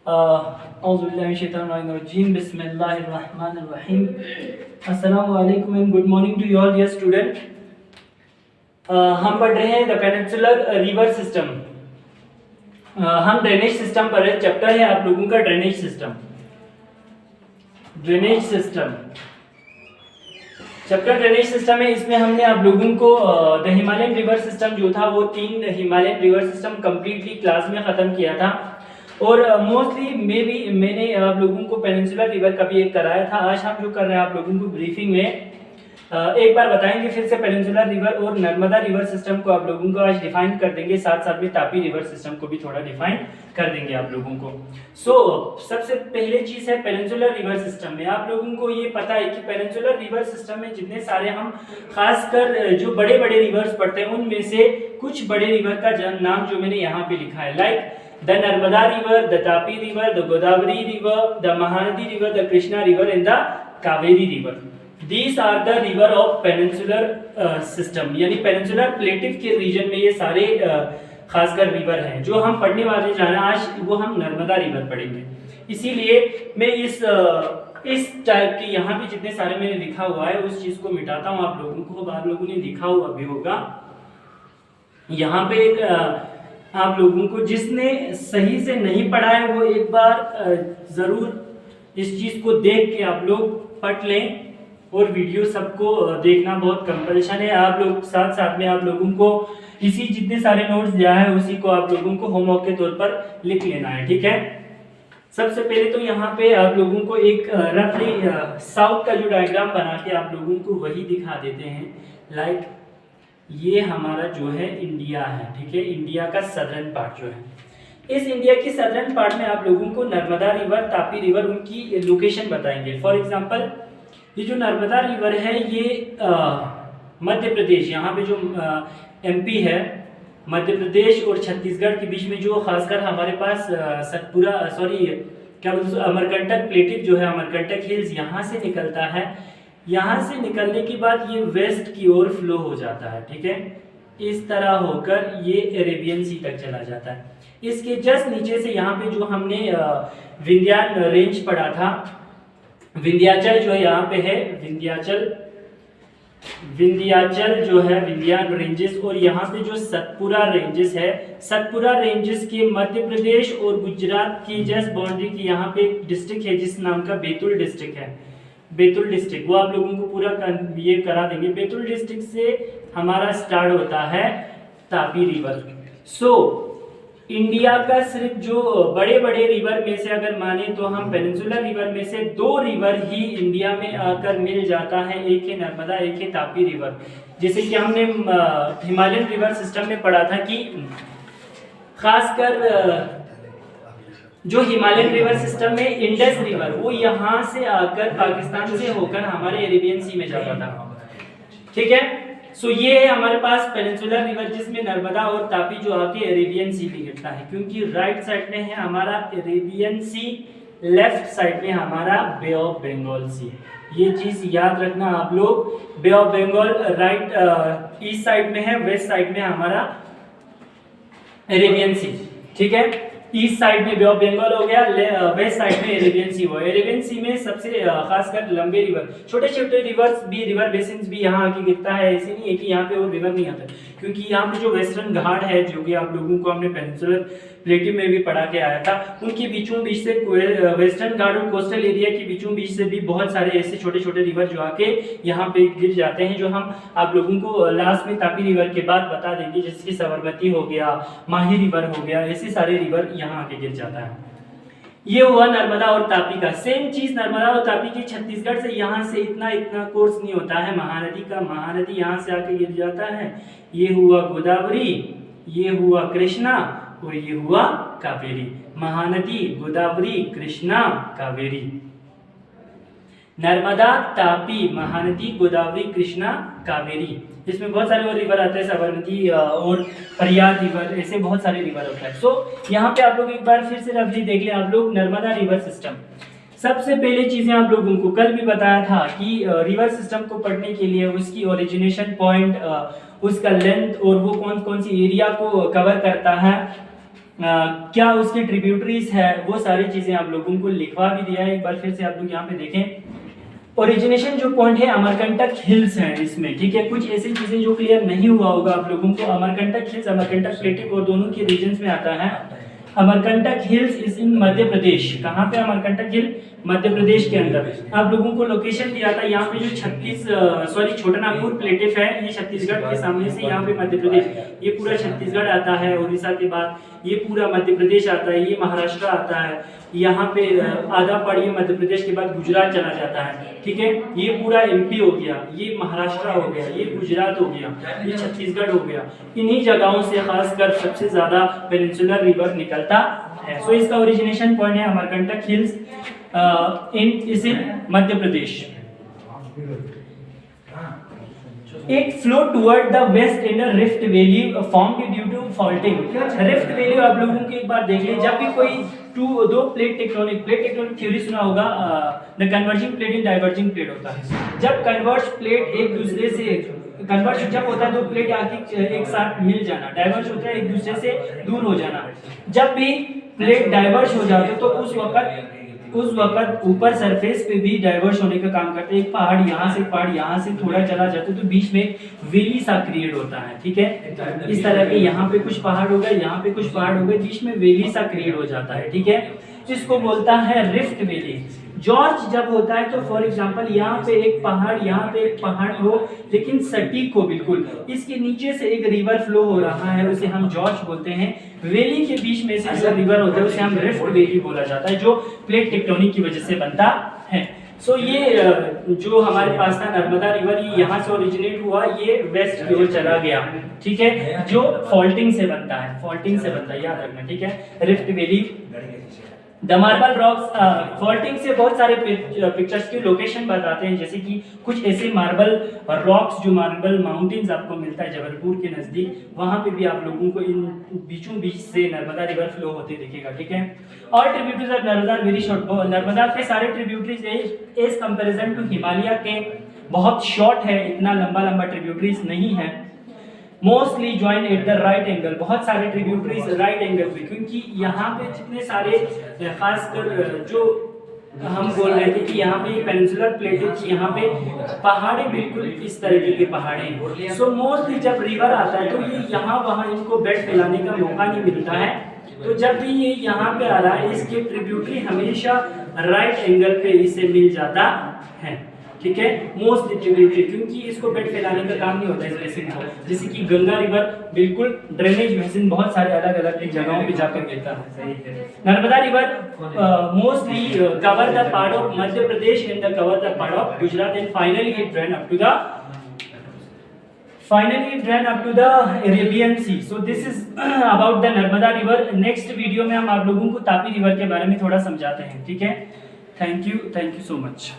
Auzubillahiminash-shaytanir-rajim. Bismillahir-rahmanir-rahim. Assalamu alaikum and good morning to you all dear student. हम पढ़ रहे हैं द पेनिनसुलर रिवर सिस्टम। हम drainage system पर है। चैप्टर है आप लोगों का drainage system. Chapter drainage system है। इसमें हमने आप लोगों को द हिमालयन रिवर सिस्टम जो था वो 3 Himalayan river system completely class में ख़त्म किया था और मोस्टली मैंने आप लोगों को पेनिनसुलर रिवर का भी एक कराया था। आज हम जो कर रहे हैं आप लोगों को ब्रीफिंग में एक बार बताएंगे फिर से पेनिनसुलर रिवर और नर्मदा रिवर सिस्टम को आप लोगों को आज डिफाइन कर देंगे। साथ साथ में तापी रिवर सिस्टम को भी थोड़ा डिफाइन कर देंगे आप लोगों को। सबसे पहले चीज है पेनिनसुलर रिवर सिस्टम में आप लोगों को ये पता है कि पेनिनसुलर रिवर सिस्टम में जितने सारे हम खासकर जो बड़े बड़े रिवर्स पढ़ते हैं उनमें से कुछ बड़े रिवर का नाम जो मैंने यहाँ पे लिखा है, like the Narmada river, the Tapi river, the Godavari river, the Mahanadi river, the Krishna river and the Kaveri river. These are the river of peninsular system, यानी पेनिनसुलर प्लेटिव के रीजन में ये सारे खासकर रिवर हैं। जो हम पढ़ने वाले जा रहे हैं आज वो हम नर्मदा रिवर पढ़ेंगे। इसीलिए मैं इस टाइप के यहाँ पे जितने सारे मैंने लिखा हुआ है उस चीज को मिटाता हूँ आप लोगों को। आप लोगों ने लिखा हुआ भी होगा यहाँ पे एक आप लोगों को जिसने सही से नहीं पढ़ा है वो एक बार जरूर इस चीज को देख के आप लोग पढ़ लें और वीडियो सबको देखना बहुत कंपल्शन है। आप लोग साथ में आप लोगों को इसी जितने सारे नोट्स दिया है उसी को आप लोगों को होमवर्क के तौर पर लिख लेना है, ठीक है। सबसे पहले तो यहाँ पे आप लोगों को एक रफली साउथ का जो डायग्राम बना के आप लोगों को वही दिखा देते हैं। लाइक ये हमारा जो है इंडिया है, ठीक है। इंडिया का सदर्न पार्ट जो है, इस इंडिया की सदर्न पार्ट में आप लोगों को नर्मदा रिवर, तापी रिवर उनकी लोकेशन बताएंगे। फॉर एग्जाम्पल ये जो नर्मदा रिवर है ये मध्य प्रदेश, यहाँ पे जो एमपी है, मध्य प्रदेश और छत्तीसगढ़ के बीच में जो खासकर हमारे पास अमरकंटक प्लेटिव जो है, अमरकंटक हिल्स यहाँ से निकलता है। यहाँ से निकलने के बाद ये वेस्ट की ओर फ्लो हो जाता है, ठीक है। इस तरह होकर ये अरेबियन सी तक चला जाता है। इसके जस्ट नीचे से यहाँ पे जो हमने विंध्याचल रेंज पढ़ा था, विंध्याचल जो यहाँ पे है, विंध्याचल जो है, विंध्याचल रेंजेस, और यहाँ पे जो सतपुरा रेंजेस है, सतपुरा रेंजेस के मध्य प्रदेश और गुजरात की जस्ट बाउंड्री की यहाँ पे एक डिस्ट्रिक्ट है जिस नाम का बैतूल डिस्ट्रिक्ट है। बैतूल डिस्ट्रिक्ट वो आप लोगों को पूरा ये करा देंगे। बैतूल डिस्ट्रिक्ट से हमारा स्टार्ट होता है तापी रिवर। इंडिया का सिर्फ जो बड़े बड़े रिवर में से अगर माने तो हम पेनिनसुलर रिवर में से 2 रिवर ही इंडिया में आकर मिल जाता है, एक है नर्मदा, एक है तापी रिवर। जैसे कि हमने हिमालयन रिवर सिस्टम में पढ़ा था कि खासकर जो हिमालयन रिवर सिस्टम में इंडस रिवर वो यहाँ से आकर पाकिस्तान से होकर हमारे अरेबियन सी में जाता था, ठीक है। ये है हमारे पास पेनिनसुलर रिवर जिसमें नर्मदा और तापी जो आके अरेबियन सी में गिरता है, क्योंकि राइट साइड में है हमारा अरेबियन सी, लेफ्ट साइड में हमारा बे ऑफ बंगाल सी। ये चीज याद रखना आप लोग। Bay of Bengal right east side में है, वेस्ट साइड में हमारा अरेबियन सी, ठीक है। ईस्ट साइड में बे ऑफ बंगाल हो गया, वेस्ट साइड में अरेबियन सी हुआ। अरेबियन सी में सबसे खासकर लंबे रिवर, छोटे छोटे रिवर्स भी, रिवर बेसिन्स भी यहाँ आके गिरता है। ऐसे नहीं है कि यहाँ पे और रिवर नहीं आता, क्योंकि यहाँ पे जो वेस्टर्न घाट है जो कि आप लोगों को हमने पेनिनसुलर प्लेटिव में भी पढ़ा के आया था, उनके बीचों बीच से वेस्टर्न घाट और कोस्टल एरिया के बीचों बीच से भी बहुत सारे ऐसे छोटे छोटे रिवर जो आके यहाँ पे गिर जाते हैं, जो हम आप लोगों को लास्ट में तापी रिवर के बाद बता देंगे। जैसे कि साबरमती हो गया, माही रिवर हो गया, ऐसे सारे रिवर यहाँ आके गिर जाता है। ये हुआ नर्मदा और तापी का। सेम चीज नर्मदा और तापी की छत्तीसगढ़ से यहाँ से इतना कोर्स नहीं होता है महानदी का, महानदी यहाँ से आके गिर जाता है। ये हुआ गोदावरी, ये हुआ कृष्णा और ये हुआ कावेरी। महानदी, गोदावरी, कृष्णा, कावेरी। नर्मदा, तापी, महानदी, गोदावरी, कृष्णा, कावेरी। इसमें बहुत सारे और रिवर आते हैं, साबरमती और प्रयाग रिवर, ऐसे बहुत सारे रिवर होते हैं। यहाँ पे आप लोग एक बार फिर से रफली देख लें आप लोग नर्मदा रिवर सिस्टम। सबसे पहले चीजें आप लोगों को कल भी बताया था कि रिवर सिस्टम को पढ़ने के लिए उसकी ओरिजिनेशन पॉइंट, उसका लेंथ और वो कौन कौन सी एरिया को कवर करता है, क्या उसकी ट्रिब्यूटरीज है, वो सारी चीज़ें आप लोगों को लिखवा भी दिया है। एक बार फिर से आप लोग यहाँ पे देखें। ओरिजिनेशन जो पॉइंट है अमरकंटक हिल्स है इसमें, ठीक है। कुछ ऐसी चीज़ें जो क्लियर नहीं हुआ होगा आप लोगों को, अमरकंटक हिल्स, अमरकंटक प्लेटिक और दोनों के रीजन्स में आता है। Amarkantak hills is in Madhya Pradesh. कहाँ पे अमरकंटक हिल? मध्य प्रदेश के अंदर। आप लोगों को लोकेशन दिया था यहाँ पे जो छोटा नागपुर प्लेटिफ है, ये छत्तीसगढ़ के सामने से यहाँ पे मध्य प्रदेश, ये पूरा छत्तीसगढ़ आता है। उड़ीसा के बाद ये पूरा मध्य प्रदेश आता है, ये महाराष्ट्र आता है। यहाँ पे आधा पड़ ये मध्य प्रदेश के बाद गुजरात चला जाता है, ठीक है। ये पूरा एमपी हो गया, ये महाराष्ट्र हो गया, ये गुजरात हो गया, ये छत्तीसगढ़ हो गया। इन्हीं जगहों से खासकर सबसे ज्यादा पेनिनसुलर रिवर निकलता है। सो इसका ओरिजिनेशन पॉइंट है Amarkantak hills in Madhya Pradesh. It flow toward the west in a rift valley formed due to faulting. Rift valley आप लोगों को एक बार देख लीजिए, जब भी कोई दो प्लेट टेक्टोनिक थ्योरी सुना होगा, the converging plate and diverging plate होता है। जब कन्वर्ज प्लेट एक दूसरे से कन्वर्ज जब होता है दो प्लेट आके एक साथ मिल जाना, डाइवर्ज होता है एक दूसरे से दूर हो जाना। जब भी प्लेट डाइवर्ज हो जाते तो उस वक्त ऊपर सरफेस पे भी डाइवर्स होने का काम करते हैं। एक पहाड़ यहाँ से थोड़ा चला जाता है तो बीच में वेली सा क्रिएट होता है, ठीक है। इस तरह के यहाँ पे कुछ पहाड़ हो गए, यहाँ पे कुछ पहाड़ हो गए, बीच में वेली सा क्रिएट हो जाता है, ठीक है। इसको बोलता है रिफ्ट वैली। जॉर्ज जब होता है तो फॉर एग्जांपल यहाँ पे एक पहाड़ हो लेकिन सटीक हो बिल्कुल, इसके नीचे से एक रिवर फ्लो हो रहा है, उसे हम जॉर्ज बोलते हैं। वैली के बीच में से जो रिवर होता है उसे हम रिफ्ट वैली बोला जाता है, जो प्लेट टेक्टोनिक की वजह से बनता है। सो ये जो हमारे पास था नर्मदा रिवर, ये यहाँ से ओरिजिनेट हुआ, ये वेस्ट की ओर चला गया, ठीक है, जो फॉल्टिंग से बनता है, याद रखना, ठीक है। Rift valley the marble rocks, faulting से बहुत सारे पिक्चर्स की लोकेशन बताते हैं, जैसे कि कुछ ऐसे मार्बल रॉक्स जो मार्बल माउंटेन्स आपको मिलता है जबलपुर के नज़दीक, वहाँ पे भी आप लोगों को इन बीचों बीच से नर्मदा रिवर फ्लो होते दिखेगा, ठीक है। और tributaries of Narmada very short, Narmada के सारे tributaries as comparison to Himalaya के बहुत शॉर्ट है, इतना लंबा ट्रिब्यूटरीज नहीं है। Mostly join at the right angle, बहुत सारे ट्रिब्यूटरीज राइट एंगल पे, क्योंकि यहाँ पे जितने सारे खासकर जो हम बोल रहे थे कि यहाँ पे पेनिनसुलर प्लेट, यहाँ पे पहाड़े बिल्कुल इस तरीके के पहाड़े। सो मोस्टली जब रिवर आता है तो ये यहाँ वहाँ इनको बेड फैलाने का मौका नहीं मिलता है, तो जब भी ये यहाँ पे आ रहा है इसके ट्रिब्यूटरी हमेशा राइट एंगल पे इसे मिल जाता है, ठीक है। मोस्टली ट्रिब्यूटरी, क्योंकि इसको बेड फैलाने का काम नहीं होता इस बेसिन को, जैसे कि गंगा रिवर बिल्कुल ड्रेनेज बेसिन बहुत सारे अलग अलग जगहों पे जाकर गिरता है। Narmada river mostly cover the part of Madhya Pradesh and the cover the part of Gujarat and finally it drain up to the Arabian sea. So this is about the Narmada river. Next video में हम आप लोगों को तापी रिवर के बारे में थोड़ा समझाते हैं, ठीक है। Thank you so much.